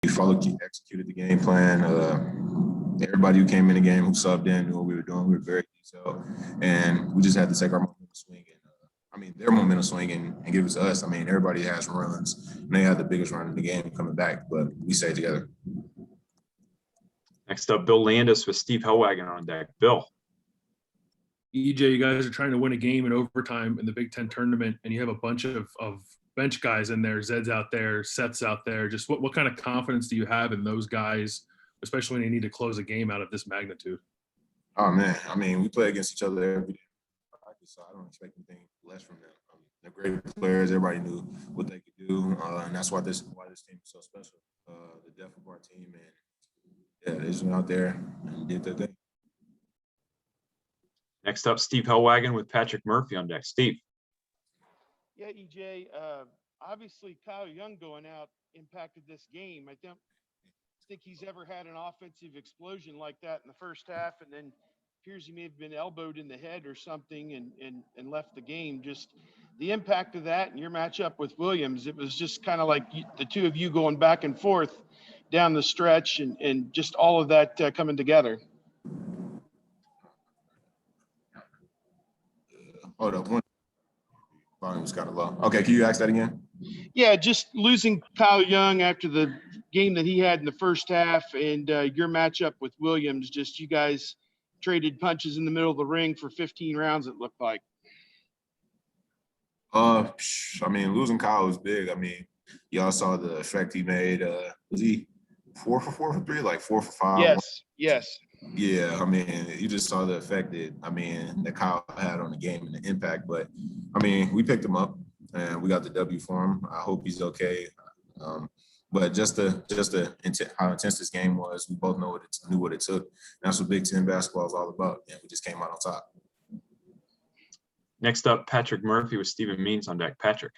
executed the game plan. Everybody who came in the game, who subbed in, knew what we were doing. We were very detailed, and we just had to take our momentum swing and their momentum swing and give it to us. Everybody has runs, and they had the biggest run in the game coming back, but we stayed together. Next up, Bill Landis with Steve Hellwagon on deck. Bill. EJ, you guys are trying to win a game in overtime in the Big Ten tournament, and you have a bunch of bench guys in there. Zed's out there, Seth's out there. Just what kind of confidence do you have in those guys, especially when you need to close a game out of this magnitude? Oh, man. We play against each other every day, so I don't expect anything less from them. They're great players. Everybody knew what they could do, and that's why this team is so special. The depth of our team, and they just went out there and did their thing. Next up, Steve Hellwagon with Patrick Murphy on deck. Steve. Yeah, EJ, obviously Kyle Young going out impacted this game. I don't think he's ever had an offensive explosion like that in the first half, and then appears he may have been elbowed in the head or something and left the game. Just the impact of that and your matchup with Williams, it was just kind of like the two of you going back and forth down the stretch and just all of that coming together. Hold up. Volume was kind of low. Okay, can you ask that again? Yeah, just losing Kyle Young after the game that he had in the first half and your matchup with Williams, just you guys traded punches in the middle of the ring for 15 rounds, it looked like. Losing Kyle was big. Y'all saw the effect he made. Was he 4 for 4 for 3? Like 4 for 5? Yes. Yeah, you just saw the effect that Kyle had on the game and the impact. But, we picked him up, and we got the W for him. I hope he's okay. But just how intense this game was, we both knew what it took. And that's what Big Ten basketball is all about, and we just came out on top. Next up, Patrick Murphy with Stephen Means on deck. Patrick.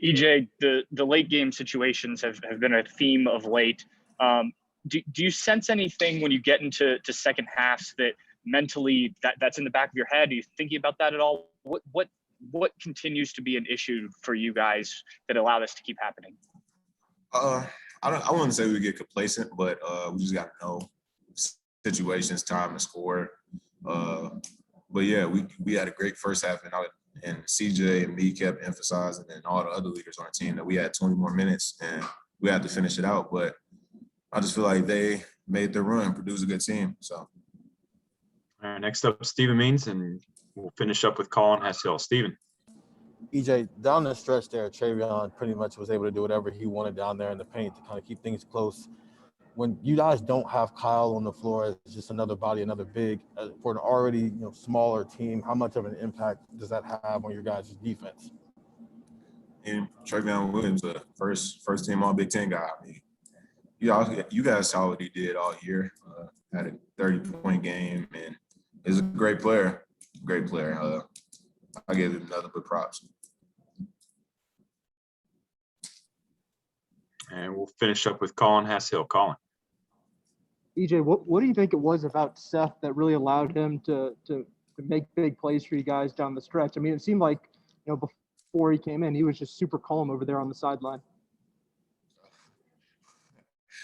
EJ, the late game situations have been a theme of late. Do you sense anything when you get into second halves that mentally that's in the back of your head? Are you thinking about that at all? What continues to be an issue for you guys that allow this to keep happening? I wouldn't say we get complacent, but we just got to know situations, time, and score. But yeah, we had a great first half, and CJ and me kept emphasizing, and all the other leaders on our team, that we had 20 more minutes and we had to finish it out. But I just feel like they made their run, produced a good team. So. All right, next up, Stephen Means, and we'll finish up with Colin Hassel. Stephen. EJ, down the stretch there, Travion pretty much was able to do whatever he wanted down there in the paint to kind of keep things close. When you guys don't have Kyle on the floor as just another body, another big, for an already smaller team, how much of an impact does that have on your guys' defense? And Travion Williams, the first team All Big Ten guy. You guys saw what he did all year. Had a 30-point game, and is a great player. Great player. I give him nothing but props. And we'll finish up with Colin Hassel. Colin. EJ, what do you think it was about Seth that really allowed him to make big plays for you guys down the stretch? It seemed like before he came in, he was just super calm over there on the sideline.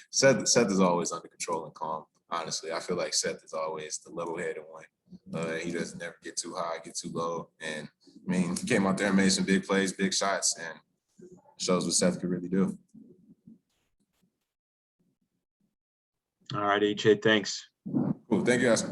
Seth is always under control and calm. Honestly, I feel like Seth is always the level-headed one. He doesn't never get too high, get too low. And he came out there and made some big plays, big shots, and shows what Seth could really do. All right, EJ, thanks. Cool. Thank you, guys.